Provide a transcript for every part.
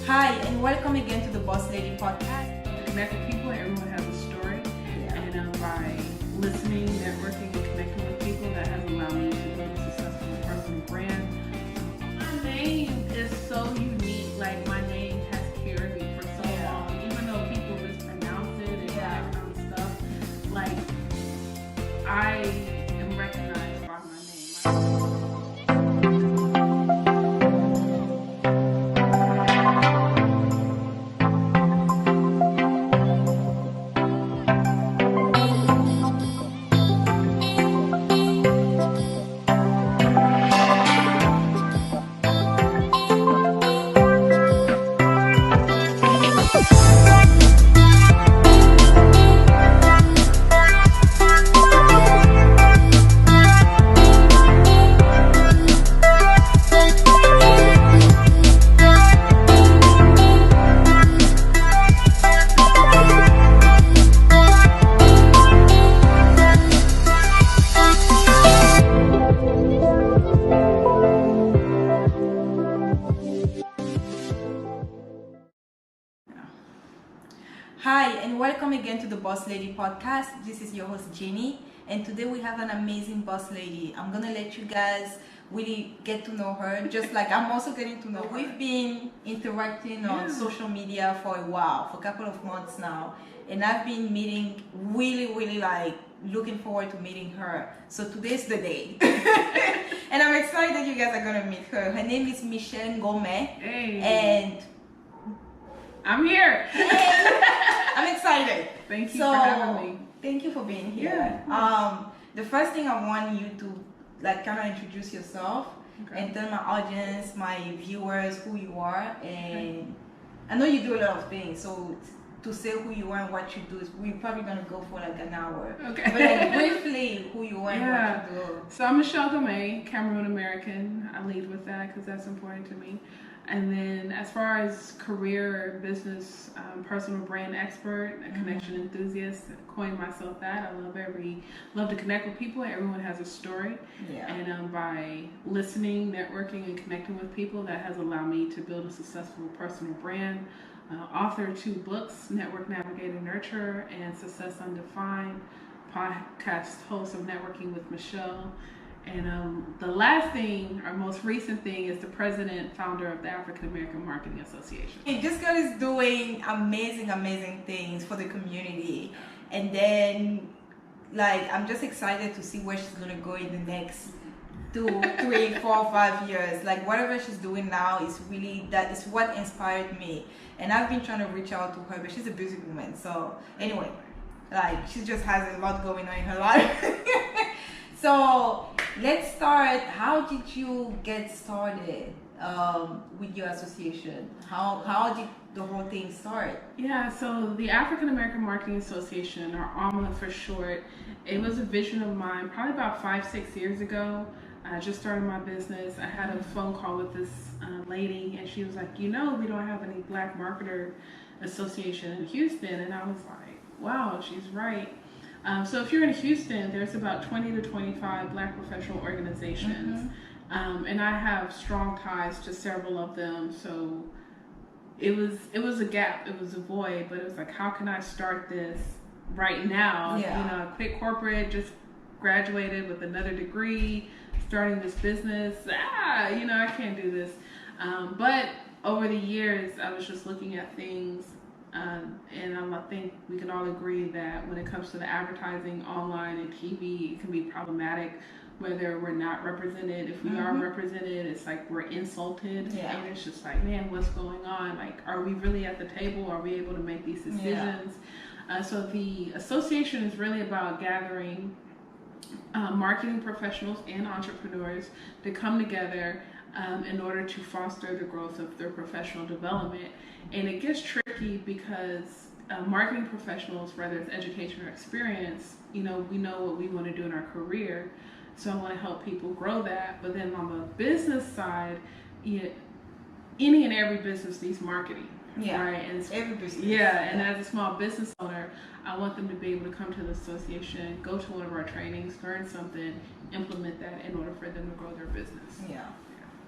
Hi, and welcome again to the Boss Lady podcast. Connect with people, everyone has a story. And by listening, networking, and connecting with people, that has allowed me to build a successful personal brand. My name is so unique. Like, my name has carried me for so long. Even though people mispronounce it and that kind of stuff, like, I am recognized by my name. Hi, and welcome again to the Boss Lady podcast. This is your host, Jenny, and today we have an amazing boss lady. I'm gonna let you guys really get to know her, just like I'm also getting to know her. We've been interacting on social media for a while, for a couple of months now, and I've been meeting really like looking forward to meeting her. So today's the day. And I'm excited that you guys are gonna meet her. Her name is Shea Ngome. Hey. And I'm here. Hey, I'm excited. Thank you for having me. Thank you for being here. The first thing I want you to kind of introduce yourself and tell my audience, my viewers, who you are. And I know you do a lot of things, so to say who you are and what you do, we're probably gonna go for like an hour. Okay. But briefly, who you are and what you do. So I'm Shea Moisture, Cameroon-American. I lead with that because that's important to me. And then as far as career, business, personal brand expert, a connection enthusiast, coined myself that. I love to connect with people. Everyone has a story. Yeah. And by listening, networking, and connecting with people, that has allowed me to build a successful personal brand. Author of 2 books, Network, Navigate, and Nurture, and Success Undefined. Podcast host of Networking with Michelle. And the last thing, or most recent thing, is the president, founder of the African-American Marketing Association. Hey, this girl is doing amazing things for the community. And then, I'm just excited to see where she's going to go in the next 2, 3, 4, 5 years. Like, whatever she's doing now is really, that is what inspired me. And I've been trying to reach out to her, but she's a busy woman. So, anyway, she just has a lot going on in her life. So let's start. How did you get started with your association? How did the whole thing start? Yeah, so the African-American Marketing Association, or AMA for short, it was a vision of mine probably about 5-6 years ago. I just started my business. I had a phone call with this lady, and she was like, we don't have any Black Marketer Association in Houston. And I was like, wow, she's right. So if you're in Houston, there's about 20 to 25 Black professional organizations. And I have strong ties to several of them. So it was a gap, it was a void, but it was like, how can I start this right now? Yeah. I quit corporate, just graduated with another degree, starting this business. I can't do this. But over the years, I was just looking at things. And I think we can all agree that when it comes to the advertising online and TV, it can be problematic whether we're not represented. If we are represented, it's like we're insulted. Yeah. And it's just like, man, what's going on? Like, are we really at the table? Are we able to make these decisions? So the association is really about gathering marketing professionals and entrepreneurs to come together in order to foster the growth of their professional development. And it gets tricky because marketing professionals, whether it's education or experience, we know what we want to do in our career. So I want to help people grow that. But then on the business side, any and every business needs marketing. Yeah. Right. And every business. Yeah. And as a small business owner, I want them to be able to come to the association, go to one of our trainings, learn something, implement that in order for them to grow their business. Yeah.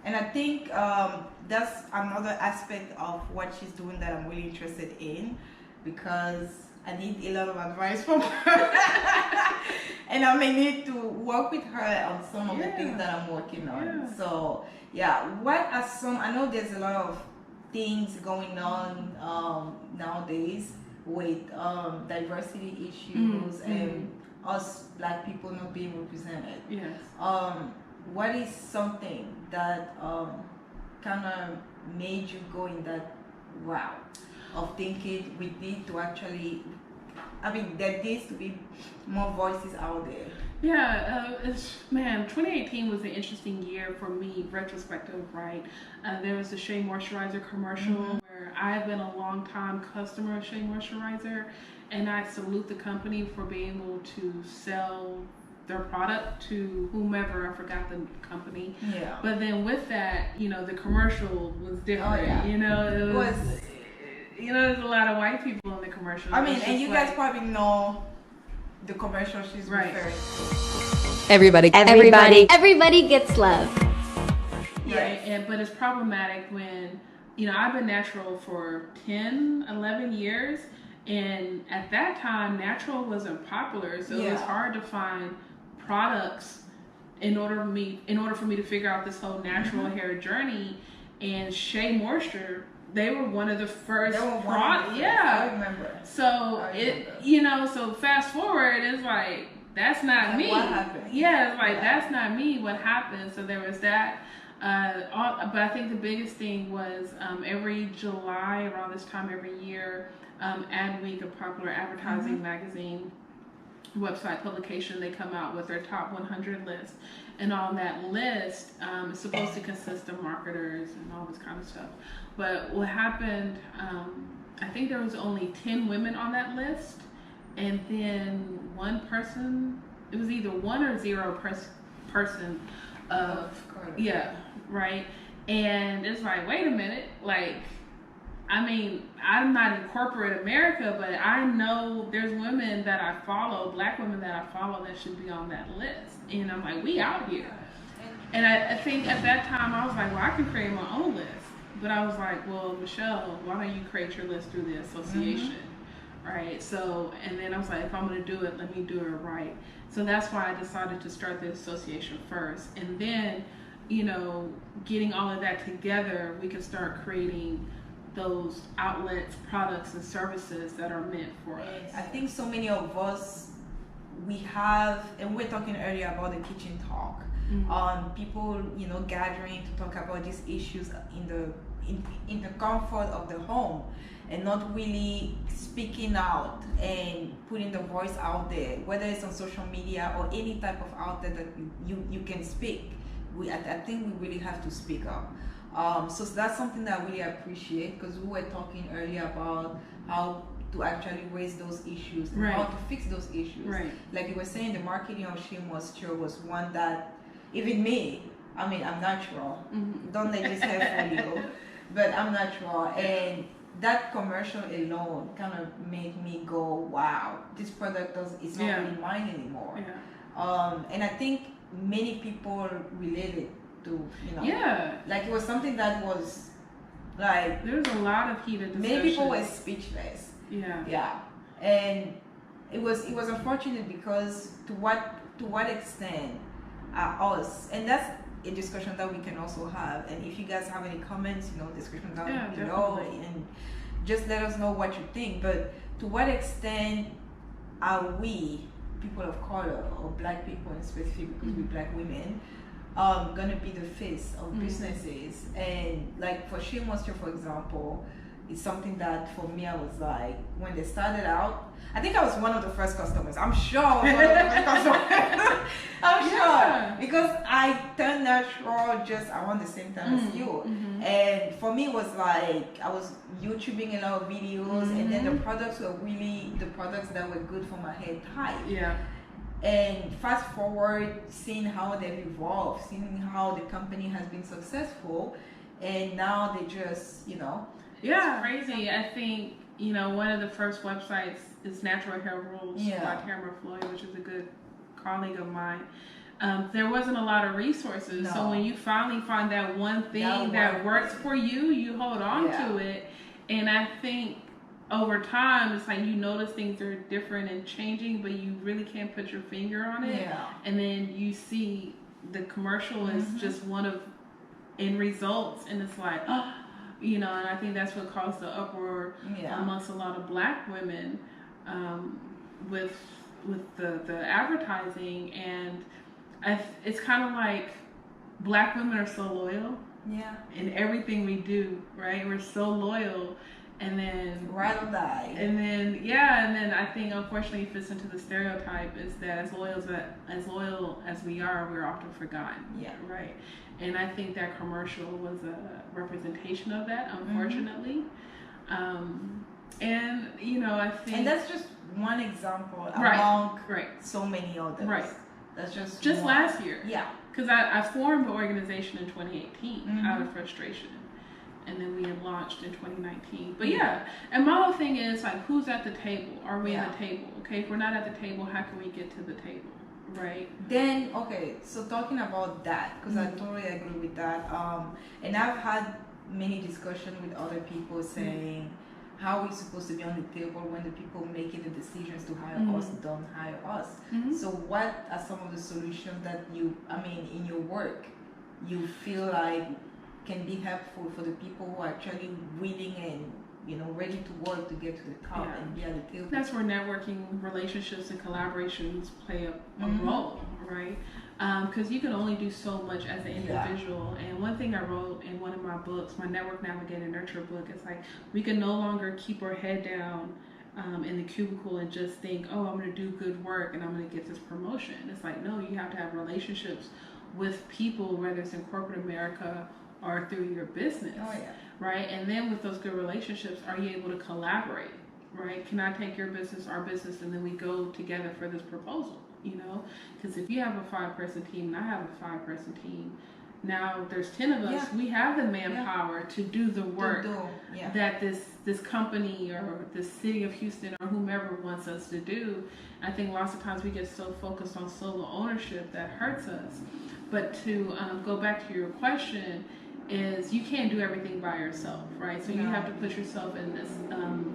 And I think that's another aspect of what she's doing that I'm really interested in, because I need a lot of advice from her. And I may need to work with her on some of the things that I'm working on. Yeah. So, yeah, what are some, I know there's a lot of things going on nowadays with diversity issues and us Black people not being represented. Yes. What is something that kind of made you go in that route of thinking we need to actually, I mean, there needs to be more voices out there? Yeah, 2018 was an interesting year for me, retrospective, right? There was the Shea Moisturizer commercial where I've been a long time customer of Shea Moisturizer, and I salute the company for being able to sell their product to whomever, I forgot the company. Yeah. But then with that, the commercial was different. Oh, yeah. It was there's a lot of white people in the commercial. I mean, and you guys probably know the commercial she's referring to. Everybody gets love. Right, but it's problematic when, I've been natural for 10, 11 years, and at that time, natural wasn't popular, so it was hard to find products in order for me to figure out this whole natural hair journey. And Shea Moisture, they were one of the first products. Yeah, I remember. So so fast forward, it's like, that's not me. What happened? Yeah, it's like, that's not me. What happened? So there was that. But I think the biggest thing was every July, around this time every year, Adweek, a popular advertising magazine website publication, they come out with their top 100 list. And on that list, it's supposed to consist of marketers and all this kind of stuff. But what happened, I think there was only 10 women on that list. And then one person, it was either one or zero person of, right? And it's like, wait a minute, like, I mean, I'm not in corporate America, but I know there's women that I follow, Black women that I follow, that should be on that list. And I'm like, we out here. And I think at that time I was like, well, I can create my own list. But I was like, well, Michelle, why don't you create your list through the association? Right? So, and then I was like, if I'm going to do it, let me do it right. So that's why I decided to start the association first. And then, getting all of that together, we can start creating those outlets, products, and services that are meant for us. I think so many of us, we have, and we're talking earlier about the kitchen talk, people, gathering to talk about these issues in the comfort of the home, and not really speaking out and putting the voice out there, whether it's on social media or any type of outlet that you can speak. I think we really have to speak up. So that's something that I really appreciate, because we were talking earlier about how to actually raise those issues and how to fix those issues. Right. Like you were saying, the marketing of Shea Moisture was one that, even me, I mean, I'm natural. Don't let this hair fool you, but I'm natural. And that commercial alone kind of made me go, wow, this product is not really mine anymore. And I think many people related to, like it was something that was like, there's a lot of heated discussion. Many people were speechless. And it was unfortunate, because to what extent are us, and that's a discussion that we can also have. And if you guys have any comments, description down below, and just let us know what you think. But to what extent are we, people of color or Black people in specific, because we're Black women, gonna be the face of businesses? And like for Shea Moisture, for example, it's something that for me, I was like, when they started out, I think I was one of the first customers. I'm sure I was one of the first customers. I'm sure, because I turned natural just around the same time as you. And for me, it was like I was YouTubing a lot of videos, and then the products were really the products that were good for my hair type. And fast forward, seeing how they've evolved, seeing how the company has been successful, and now they just, It's crazy. I think, one of the first websites is Natural Hair Rules by Tamara Floyd, which is a good colleague of mine. there wasn't a lot of resources. No. So when you finally find that one thing that works for you, you hold on to it. And I think over time, it's like you notice things are different and changing, but you really can't put your finger on it. Yeah. And then you see the commercial is just one of end results, and it's like, oh, you know, and I think that's what caused the uproar amongst a lot of Black women with the advertising. And it's kind of like Black women are so loyal in everything we do, right? We're so loyal. And then ride or die. And then I think unfortunately it fits into the stereotype is that as loyal as we are, we're often forgotten. Yeah. Right. And I think that commercial was a representation of that, unfortunately. And you know, I think, and that's just one example among so many others. Right. That's just one. Last year. Yeah. Because I formed the organization in 2018 out of frustration. And then we had launched in 2019. But and my whole thing is like, who's at the table? Are we at the table? Okay, if we're not at the table, how can we get to the table? Right. Then so talking about that, because I totally agree with that. And I've had many discussions with other people saying, how are we supposed to be on the table when the people making the decisions to hire us don't hire us? So what are some of the solutions that in your work, you feel like can be helpful for the people who are actually willing and ready to work to get to the top and be at the table? That's where networking, relationships, and collaborations play a role, right? Because you can only do so much as an individual. And one thing I wrote in one of my books, my Network, Navigate, and Nurture book, is like, we can no longer keep our head down in the cubicle and just think, oh, I'm going to do good work and I'm going to get this promotion. It's like, no, you have to have relationships with people, whether it's in corporate America or through your business, right? And then with those good relationships, are you able to collaborate, right? Can I take your business, our business, and then we go together for this proposal, Because if you have a 5-person team and I have a 5-person team, now there's 10 of us, we have the manpower to do the work that this company or the city of Houston or whomever wants us to do. I think lots of times we get so focused on solo ownership that hurts us. But to go back to your question, is you can't do everything by yourself, right? So you have to put yourself in this,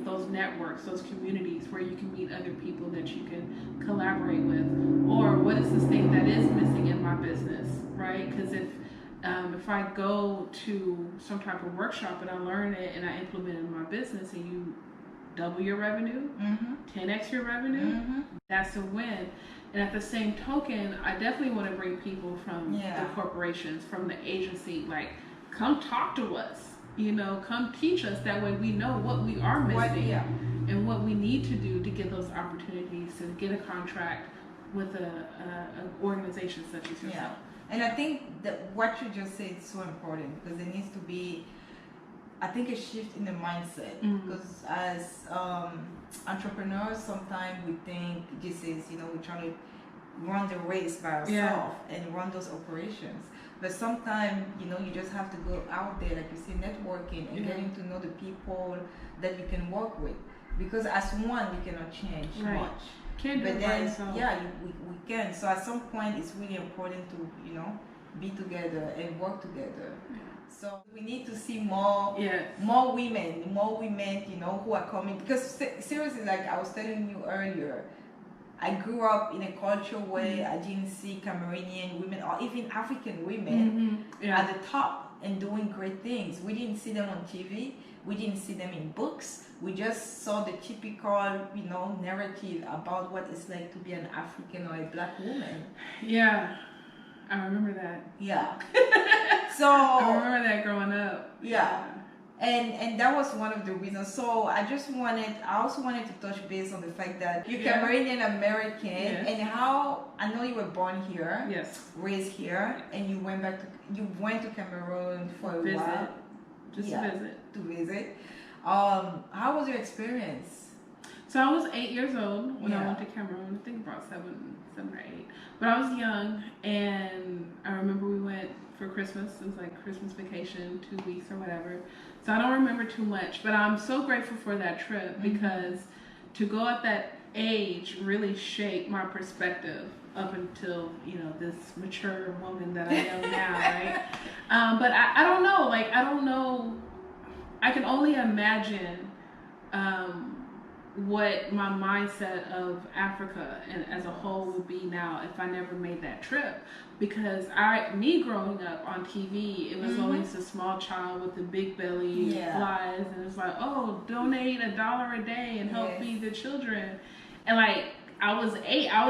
those networks, those communities where you can meet other people that you can collaborate with. Or what is this thing that is missing in my business, right? Because if I go to some type of workshop and I learn it and I implement it in my business and you double your revenue, 10x your revenue, that's a win. And at the same token, I definitely want to bring people from the corporations, from the agency, like, come talk to us, come teach us. That way we know what we are missing and what we need to do to get those opportunities to get a contract with an organization such as yourself. And I think that what you just said is so important, because there needs to be, I think, a shift in the mindset. Because as entrepreneurs, sometimes we think this is, we're trying to run the race by ourselves and run those operations. But sometimes, you just have to go out there, like you say, networking and getting to know the people that you can work with. Because as one, we cannot change much. Can't do but it then, by yourself. We can. So at some point, it's really important to, be together and work together. So we need to see more women, who are coming. Because seriously, like I was telling you earlier, I grew up in a culture where I didn't see Cameroonian women or even African women at the top and doing great things. We didn't see them on TV. We didn't see them in books. We just saw the typical, narrative about what it's like to be an African or a Black woman. Yeah, I remember that. Yeah. So I remember that growing up. Yeah. And that was one of the reasons. So I also wanted to touch base on the fact that you're Cameroon-American and how, I know you were born here, raised here, and you went to Cameroon for a while. To visit. How was your experience? So I was 8 years old when I went to Cameroon. I think about seven or 8. But I was young, and I remember we went for Christmas. It was like Christmas vacation, 2 weeks or whatever. So I don't remember too much, but I'm so grateful for that trip because to go at that age really shaped my perspective up until, you know, this mature woman that I am now, right? But I don't know, like, I don't know. I can only imagine what my mindset of Africa and as a whole would be now if I never made that trip. Because me growing up on TV, it was always a small child with a big belly, flies, and it's like, oh, donate $1 a day and help feed the children. And like, I was 8. I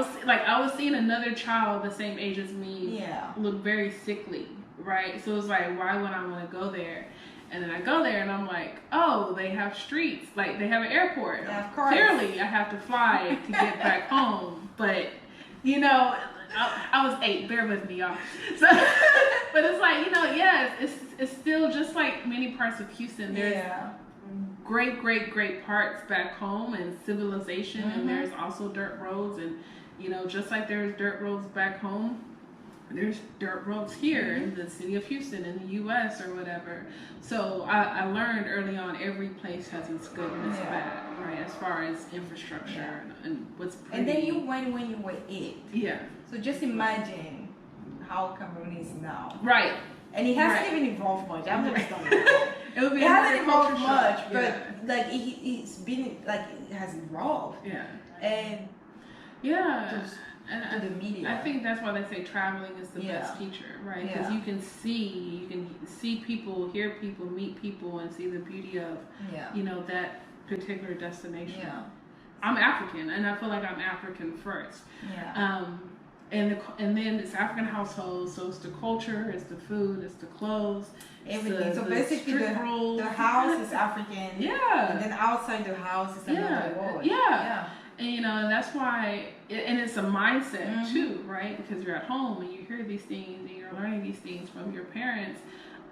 was seeing another child the same age as me look very sickly, right? So it was like, why would I want to go there? And then I go there and I'm like, oh, they have streets, like they have an airport. Yeah, of course. Clearly, I have to fly to get back home, but you know, I was 8. Bear with me, y'all. So, but it's like, you know, it's still just like many parts of Houston. There's great parts back home and civilization, and there's also dirt roads, and you know, just like there's dirt roads back home, there's dirt roads here in the city of Houston, in the U.S. or whatever. So I learned early on, every place has its good and its bad, right? As far as infrastructure and what's pretty. And then you went when you were 8. Yeah. So just imagine how Cameroon is now. Right. And it hasn't even evolved much. I've never done it. It hasn't evolved much, but like it's been like it has evolved. Yeah. And and the media. I think that's why they say traveling is the best teacher, right? Because you can see people, hear people, meet people, and see the beauty of you know, that particular destination. Yeah. I'm African, and I feel like I'm African first. Yeah. And then it's African households, so it's the culture, it's the food, it's the clothes, everything. So basically, the house is African. Yeah. And then outside the house is another world. Yeah. And you know, and that's why, and it's a mindset too, right? Because you're at home and you hear these things and you're learning these things from your parents.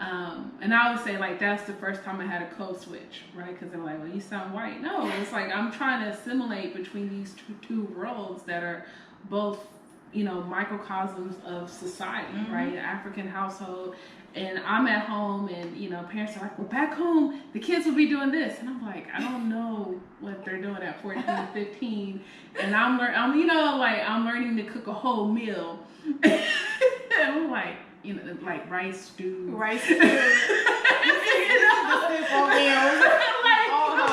And I would say, like, that's the first time I had a code switch, right? Because they're like, well, you sound white. No, it's like I'm trying to assimilate between these two worlds that are both, you know, microcosms of society, right? An African household. And I'm at home, and you know, parents are like, well, back home the kids will be doing this, and I'm like, I don't know what they're doing at 14, 15, and I'm learning to cook a whole meal. And I'm like, you know, like rice stew. You know?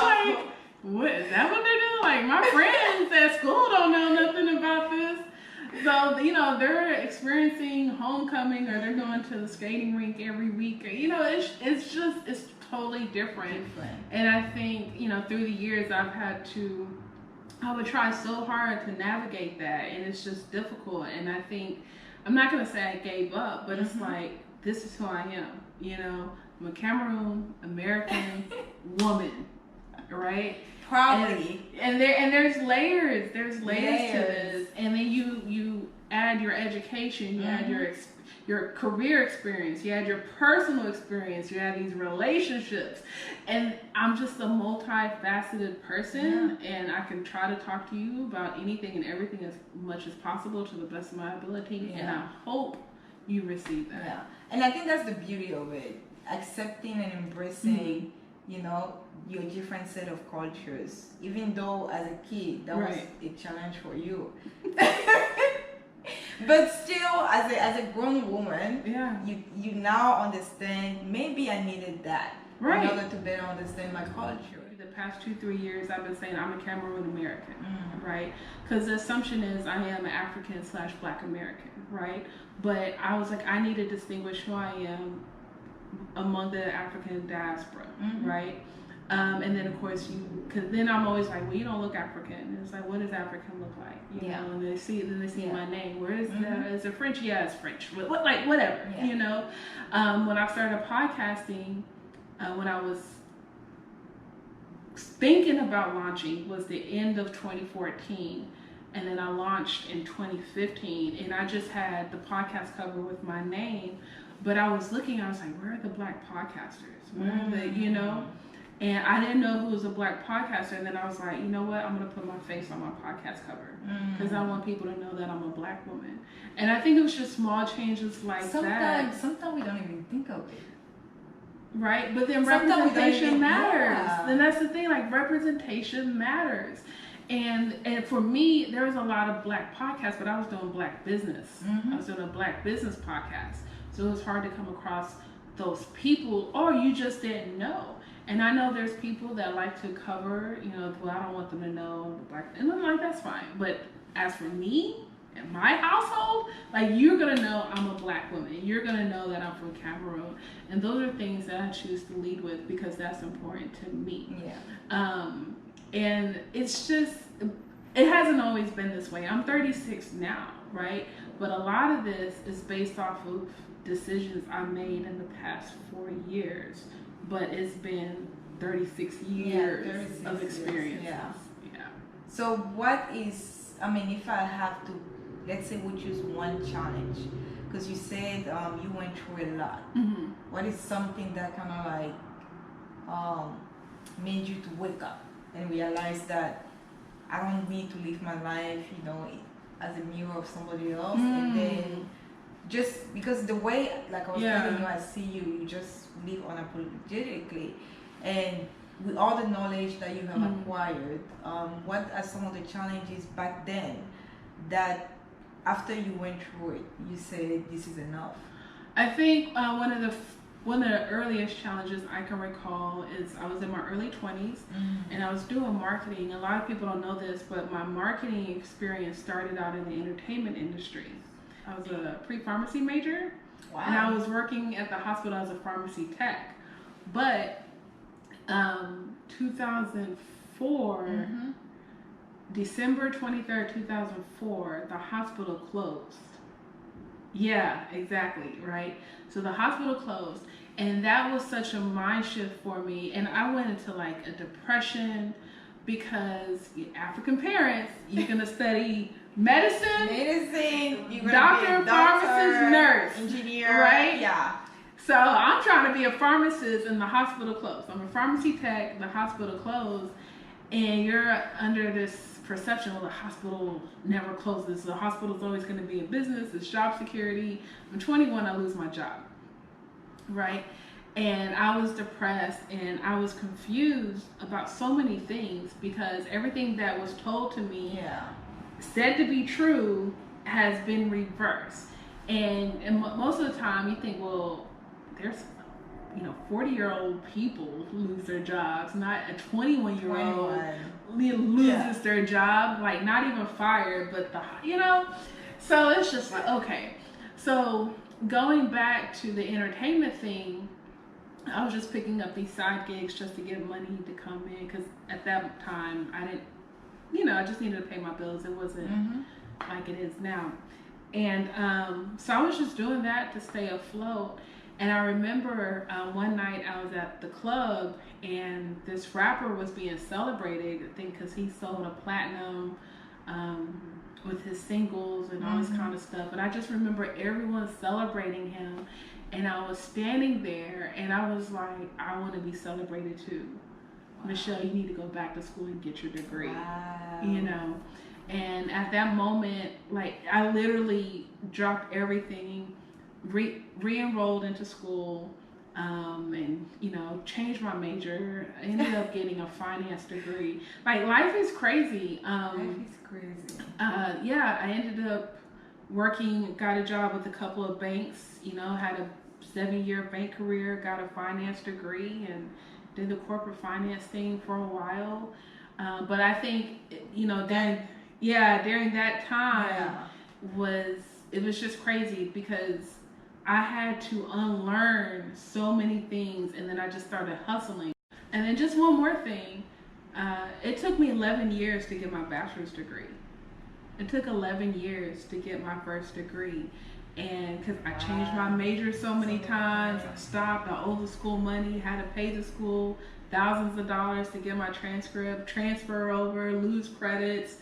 Like, what is that what they're doing? Like, my friends at school don't know nothing about this. So, you know, they're experiencing homecoming, or they're going to the skating rink every week. You know, it's totally different. And I think, you know, through the years I would try so hard to navigate that, and it's just difficult. And I think, I'm not going to say I gave up, but it's like, this is who I am. You know, I'm a Cameroon-American woman, right? Probably. And there's layers. There's layers to this. And then you add your education, you add your career experience, you add your personal experience, you add these relationships. And I'm just a multifaceted person, and I can try to talk to you about anything and everything as much as possible to the best of my ability. And I hope you receive that. Yeah. And I think that's the beauty of it. Accepting and embracing, you know, your different set of cultures, even though as a kid that was a challenge for you. But still, as a grown woman, you now understand, maybe I needed that in order to better understand my culture. The past 2-3 years I've been saying I'm a Cameroon-American, right? Because the assumption is I am an African/Black American, right? But I was like, I need to distinguish who I am among the African diaspora, right? And then of course because then I'm always like, well, you don't look African. And it's like, what does African look like? You know, and they see my name. Where is is it French? Yeah, it's French. Like whatever, you know. When I started podcasting, when I was thinking about launching, was the end of 2014. And then I launched in 2015, and I just had the podcast cover with my name. But I was looking, I was like, where are the Black podcasters? Where are the, you know? And I didn't know who was a Black podcaster. And then I was like, you know what? I'm going to put my face on my podcast cover. Because I want people to know that I'm a Black woman. And I think it was just small changes like that. Sometimes we don't even think of it. Right? But then representation matters. And that's the thing, like, representation matters. And for me, there was a lot of Black podcasts, but I was doing Black business. I was doing a Black business podcast. So it was hard to come across those people, or you just didn't know. And I know there's people that like to cover, well, I don't want them to know Black, and I'm like, that's fine. But as for me, in my household, like, you're gonna know I'm a Black woman. You're gonna know that I'm from Cameroon. And those are things that I choose to lead with because that's important to me. Yeah. And it's just, it hasn't always been this way. I'm 36 now, right? But a lot of this is based off of decisions I made in the past 4 years. But it's been 36 years 36 of experience. Yeah. Yeah. So what is, if I have to, let's say we choose one challenge, because you said you went through a lot. What is something that kind of like made you to wake up and realize that I don't need to live my life, as a mirror of somebody else, and then just because the way, like I was telling you, I see you, you just live unapologetically, and with all the knowledge that you have acquired, what are some of the challenges back then that after you went through it, you said this is enough? I think one of the earliest challenges I can recall is I was in my early 20s and I was doing marketing. A lot of people don't know this, but my marketing experience started out in the entertainment industry. I was a pre-pharmacy major. Wow. And I was working at the hospital as a pharmacy tech. But 2004, December 23rd, 2004, the hospital closed. Yeah, exactly, right? So the hospital closed, and that was such a mind shift for me. And I went into like a depression because African parents, you're gonna study medicine, you're gonna doctor, pharmacist, nurse, engineer, right? Yeah. So I'm trying to be a pharmacist, and the hospital closed. I'm a pharmacy tech, the hospital closed, and you're under this perception, well, the hospital never closes. The hospital's always going to be in business. It's job security. I'm 21, I lose my job, right? And I was depressed and I was confused about so many things because everything that was told to me, said to be true, has been reversed. And most of the time you think, well, there's 40-year-old people who lose their jobs, not a 21-year-old loses their job, like not even fired, but so it's just like, okay. So going back to the entertainment thing, I was just picking up these side gigs just to get money to come in, because at that time I didn't, I just needed to pay my bills. It wasn't like it is now. And so I was just doing that to stay afloat. And I remember one night I was at the club and this rapper was being celebrated, I think because he sold a platinum with his singles and all this kind of stuff. And I just remember everyone celebrating him. And I was standing there and I was like, I want to be celebrated too. Wow. Michelle, you need to go back to school and get your degree. Wow. And at that moment, like, I literally dropped everything, re-enrolled into school, and changed my major. I ended up getting a finance degree. Like, life is crazy. Life is crazy. I ended up working, got a job with a couple of banks, had a 7-year bank career, got a finance degree, and did the corporate finance thing for a while. But I think, during that time it was just crazy because I had to unlearn so many things, and then I just started hustling. And then just one more thing, it took me 11 years to get my bachelor's degree. It took 11 years to get my first degree. And because I changed my major so many times, I stopped, I owed the school money, had to pay the school thousands of dollars to get my transcript, transfer over, lose credits.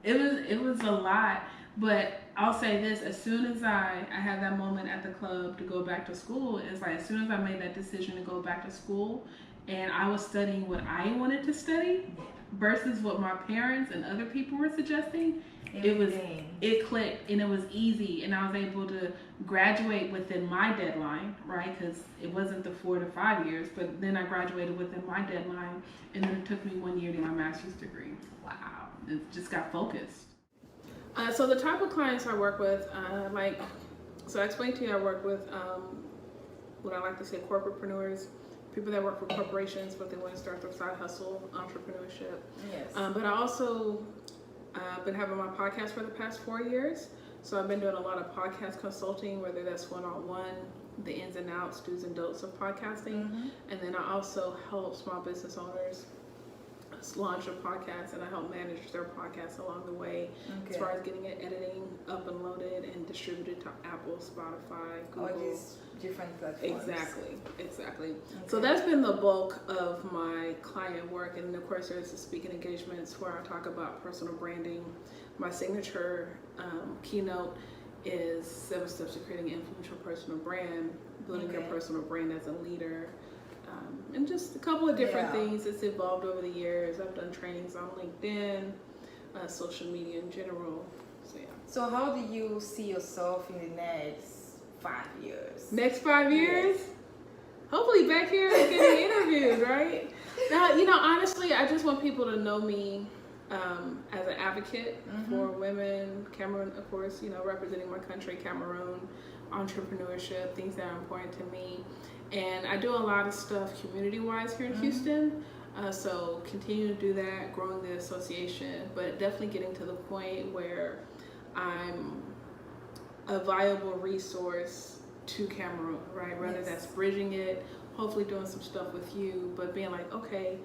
It was a lot. But I'll say this, as soon as I had that moment at the club to go back to school, it's like as soon as I made that decision to go back to school and I was studying what I wanted to study versus what my parents and other people were suggesting, it clicked and it was easy, and I was able to graduate within my deadline, right? Because it wasn't the 4 to 5 years, but then I graduated within my deadline, and then took me 1 year to get my master's degree. Wow. It just got focused. So the type of clients I work with, so I explained to you, I work with what I like to say corporatepreneurs, people that work for corporations but they want to start their side hustle, entrepreneurship. Yes. But I also been having my podcast for the past 4 years. So I've been doing a lot of podcast consulting, whether that's one-on-one, the ins and outs, do's and don'ts of podcasting. And then I also help small business owners launch a podcast, and I help manage their podcast along the way, as far as getting it editing up and loaded and distributed to Apple, Spotify, Google. All these different platforms. Exactly. So that's been the bulk of my client work, and of course there's the speaking engagements where I talk about personal branding. My signature keynote is 7 Steps to Creating an Influential Personal Brand, building your personal brand as a leader. And just a couple of different things. It's evolved over the years. I've done trainings on LinkedIn, social media in general. So yeah. So how do you see yourself in the next 5 years? Next 5 years? Yes. Hopefully back here getting interviews, right? Now, honestly, I just want people to know me as an advocate for women, Cameroon, of course, representing my country, Cameroon, entrepreneurship, things that are important to me. And I do a lot of stuff community-wise here in Houston, so continue to do that, growing the association, but definitely getting to the point where I'm a viable resource to Cameroon, right? Whether that's bridging it, hopefully doing some stuff with you, but being like, okay,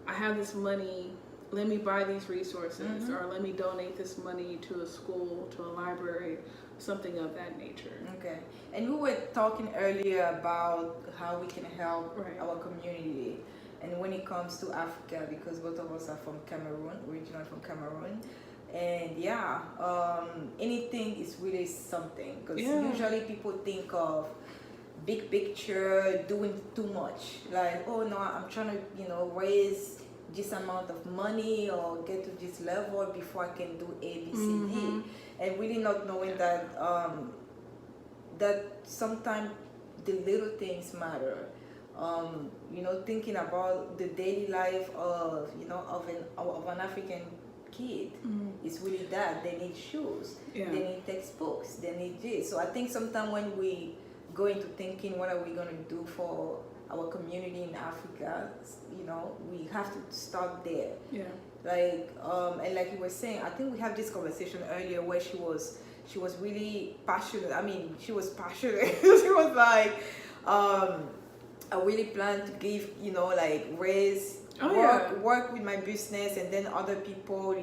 I have this money, let me buy these resources, or let me donate this money to a school, to a library, something of that nature. Okay. And we were talking earlier about how we can help our community. And when it comes to Africa, because both of us are from Cameroon, originally from Cameroon. And anything is really something. Because usually people think of big picture, doing too much. Like, oh no, I'm trying to, raise this amount of money or get to this level before I can do A, B, C, D. And really not knowing that that sometimes the little things matter. Thinking about the daily life of an African kid is really that they need shoes, they need textbooks, they need this. So I think sometimes when we go into thinking what are we going to do for our community in Africa, we have to start there. And like you were saying, I think we had this conversation earlier where she was really passionate. I mean, she was passionate. She was like, I really plan to give, raise, work with my business, and then other people,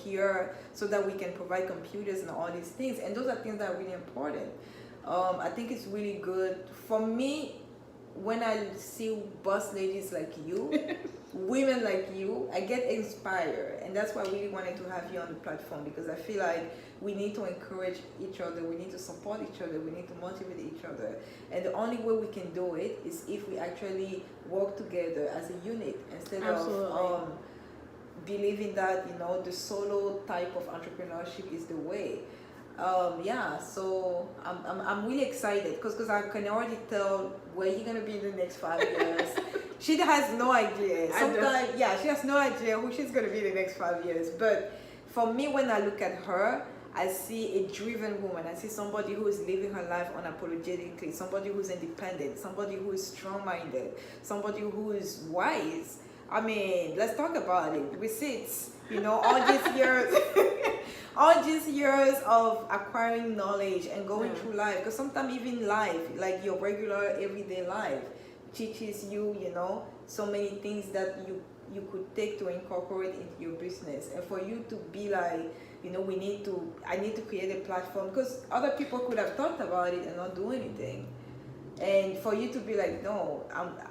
here, so that we can provide computers and all these things. And those are things that are really important. I think it's really good for me when I see boss ladies like you, women like you, I get inspired. And that's why I really wanted to have you on the platform, because I feel like we need to encourage each other, we need to support each other, we need to motivate each other. And the only way we can do it is if we actually work together as a unit, instead of believing that, the solo type of entrepreneurship is the way. So I'm really excited because I can already tell where you're gonna be in the next 5 years. She has no idea. Sometimes, she has no idea who she's gonna be in the next 5 years. But for me, when I look at her, I see a driven woman. I see somebody who is living her life unapologetically, somebody who's independent, somebody who is strong-minded, somebody who is wise. I mean, let's talk about it. Receipts, all these years. All these years of acquiring knowledge and going through life, because sometimes even life, like your regular everyday life, teaches you, so many things that you could take to incorporate into your business. And for you to be like, I need to create a platform, because other people could have thought about it and not do anything. And for you to be like, no,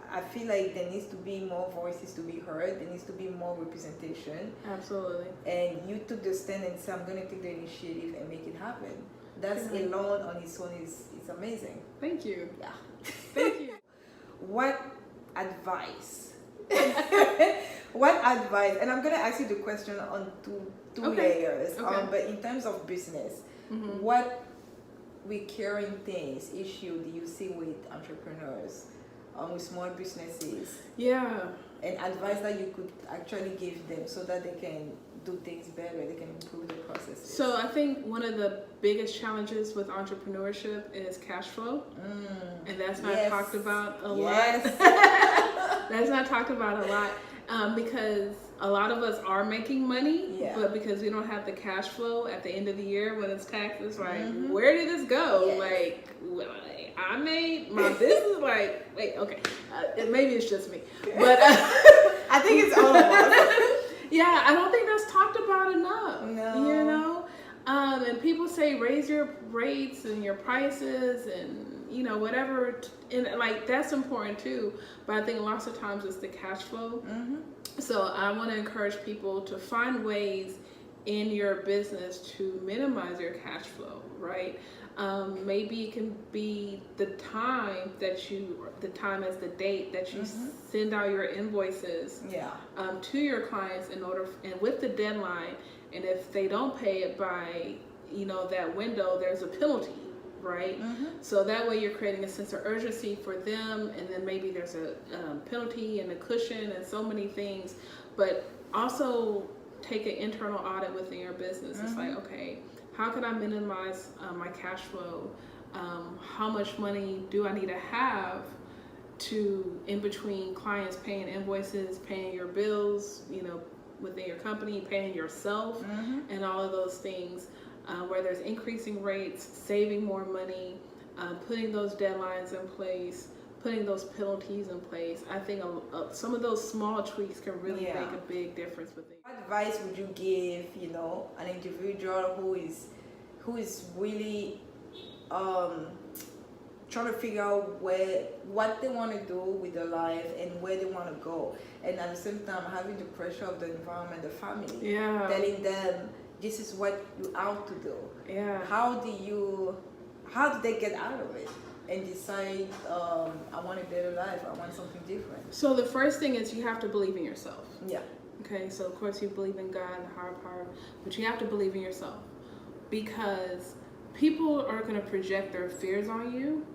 I feel like there needs to be more voices to be heard. There needs to be more representation. Absolutely. And you took the stand and said, I'm going to take the initiative and make it happen. That's alone on its own is amazing. Thank you. Yeah. Thank you. What advice? What advice? And I'm going to ask you the question on two layers. But in terms of business, what recurring issue do you see with entrepreneurs, with small businesses? and advice that you could actually give them so that they can do things better, they can improve the processes? So I think one of the biggest challenges with entrepreneurship is cash flow, and that's not talked about a lot. That's not talked about a lot because a lot of us are making money, but because we don't have the cash flow at the end of the year when it's taxes, like where did this go? Like, I made my business. Like, wait, okay, maybe it's just me, but I think it's all of us. Yeah, I don't think that's talked about enough. No. You know, and people say raise your rates and your prices and whatever, and like that's important too. But I think lots of times it's the cash flow. So I want to encourage people to find ways in your business to minimize your cash flow, right? Maybe it can be the time as the date that you send out your invoices to your clients and with the deadline. And if they don't pay it by, that window, there's a penalty, right? So that way you're creating a sense of urgency for them, and then maybe there's a penalty and a cushion and so many things. But also take an internal audit within your business. It's like, okay, how can I minimize my cash flow? How much money do I need to have in between clients paying invoices, paying your bills, within your company, paying yourself, and all of those things, where there's increasing rates, saving more money, putting those deadlines in place, putting those penalties in place. I think some of those small tweaks can really make a big difference with things. What advice would you give, an individual who is really trying to figure out what they want to do with their life and where they want to go, and at the same time having the pressure of the environment, the family, telling them this is what you ought to do. How do they get out of it and decide, I want a better life, I want something different? So the first thing is you have to believe in yourself. Okay, so of course you believe in God and the higher power, but you have to believe in yourself, because people are going to project their fears on you,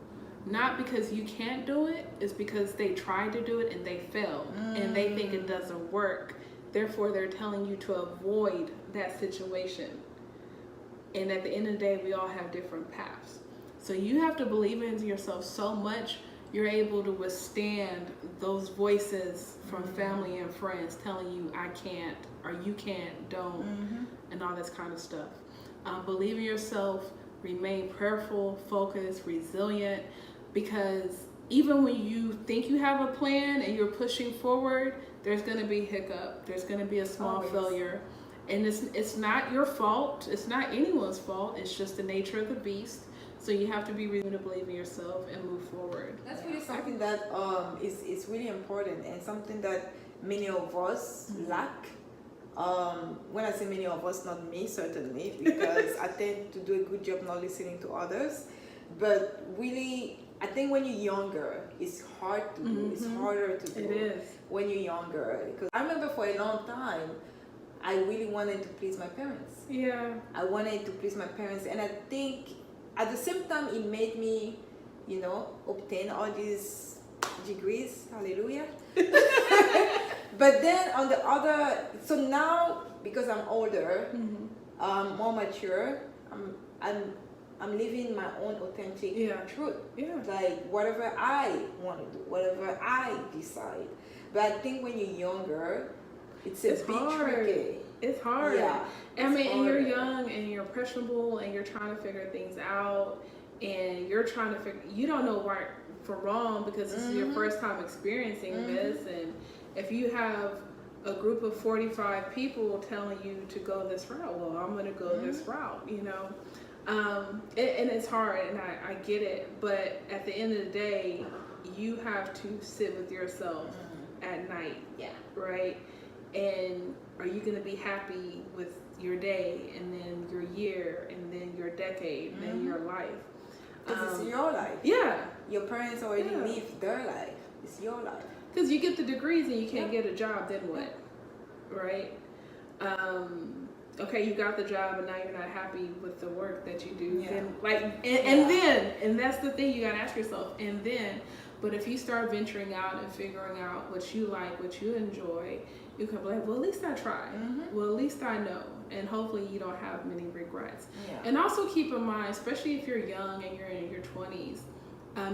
not because you can't do it, it's because they tried to do it and they failed, and they think it doesn't work. Therefore, they're telling you to avoid that situation. And at the end of the day, we all have different paths. So you have to believe in yourself so much you're able to withstand those voices from family and friends telling you I can't, or you can't, don't, and all this kind of stuff. Believe in yourself, remain prayerful, focused, resilient, because even when you think you have a plan and you're pushing forward, there's going to be hiccup, there's going to be a small failure, and it's not your fault, it's not anyone's fault, it's just the nature of the beast. So you have to be really to believe in yourself and move forward. That's really something that is really important, and something that many of us lack. When I say many of us, not me certainly, because I tend to do a good job not listening to others. But really, I think when you're younger, it's hard to do. It's harder to do. It is. When you're younger. Because I remember for a long time, I really wanted to please my parents. I wanted to please my parents, and I think at the same time it made me, obtain all these degrees. Hallelujah. But then on the other, so now because I'm older, more mature, I'm living my own authentic truth. Like whatever I want to do, whatever I decide. But I think when you're younger, it's a bit tricky. It's hard. And you're young and you're impressionable and you're trying to figure things out, and you're trying to you don't know right from wrong, because this is your first time experiencing this. And if you have a group of 45 people telling you to go this route, well, I'm going to go this route, and it's hard, and I get it, but at the end of the day, you have to sit with yourself at night, right? And are you going to be happy with your day, and then your year, and then your decade, and then your life? Because it's your life. Your parents already lived their life. It's your life. Because you get the degrees and you can't get a job, then what? Right? Okay, you got the job and now you're not happy with the work that you do. Then, and that's the thing you gotta ask yourself. And then But if you start venturing out and figuring out what you like, what you enjoy, you can be like, well, at least I tried. Well, at least I know. And hopefully you don't have many regrets. And also keep in mind, especially if you're young and you're in your 20s,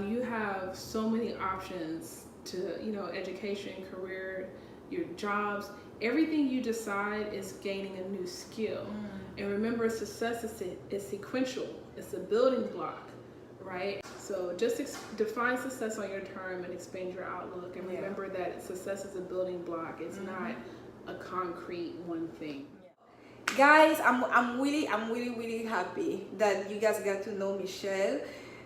you have so many options to, education, career, your jobs. Everything you decide is gaining a new skill. And remember, success is sequential. It's a building block, right? So just define success on your term and expand your outlook. And remember that success is a building block. It's not a concrete one thing. Guys, I'm really happy that you guys got to know Michelle,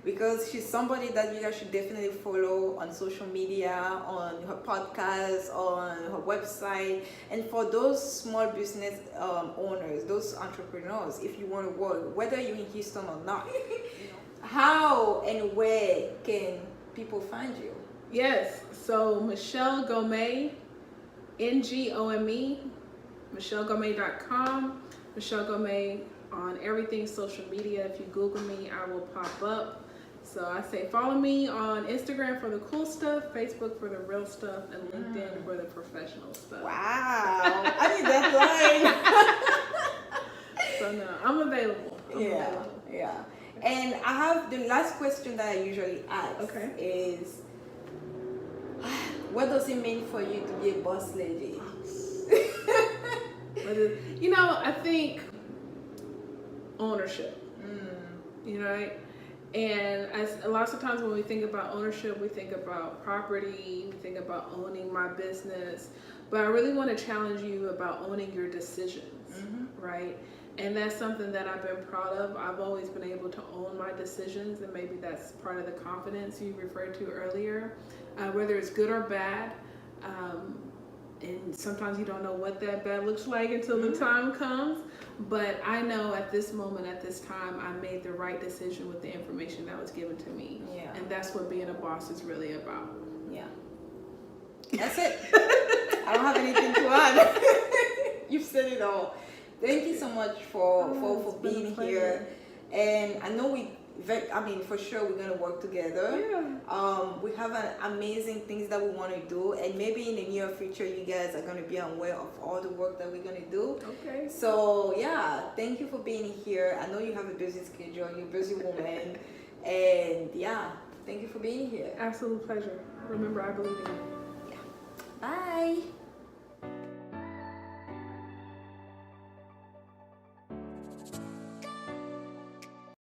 because she's somebody that you guys should definitely follow on social media, on her podcast, on her website. And for those small business owners, those entrepreneurs, if you want to work, whether you're in Houston or not, how and where can people find you? Yes, so Michelle Ngome, Ngome, MichelleNgome.com, Michelle Ngome on everything social media. If you Google me, I will pop up. So I say follow me on Instagram for the cool stuff, Facebook for the real stuff, and LinkedIn for the professional stuff. Wow, I need that line. So no, I'm available. Yeah. And I have the last question that I usually ask is, what does it mean for you to be a boss lady? I think ownership. Right? And as lots of times when we think about ownership, we think about property, we think about owning my business. But I really want to challenge you about owning your decisions, right? And that's something that I've been proud of. I've always been able to own my decisions, and maybe that's part of the confidence you referred to earlier, whether it's good or bad. And sometimes you don't know what that bad looks like until the time comes. But I know at this moment, at this time, I made the right decision with the information that was given to me. And that's what being a boss is really about. That's it. I don't have anything to add. You've said it all. Thank you so much for being here. And I know for sure we're going to work together. We have amazing things that we want to do, and maybe in the near future you guys are going to be aware of all the work that we're going to do. So thank you for being here. I know you have a busy schedule, you're a busy woman. And thank you for being here. Absolute pleasure. Remember, I believe in you. Bye.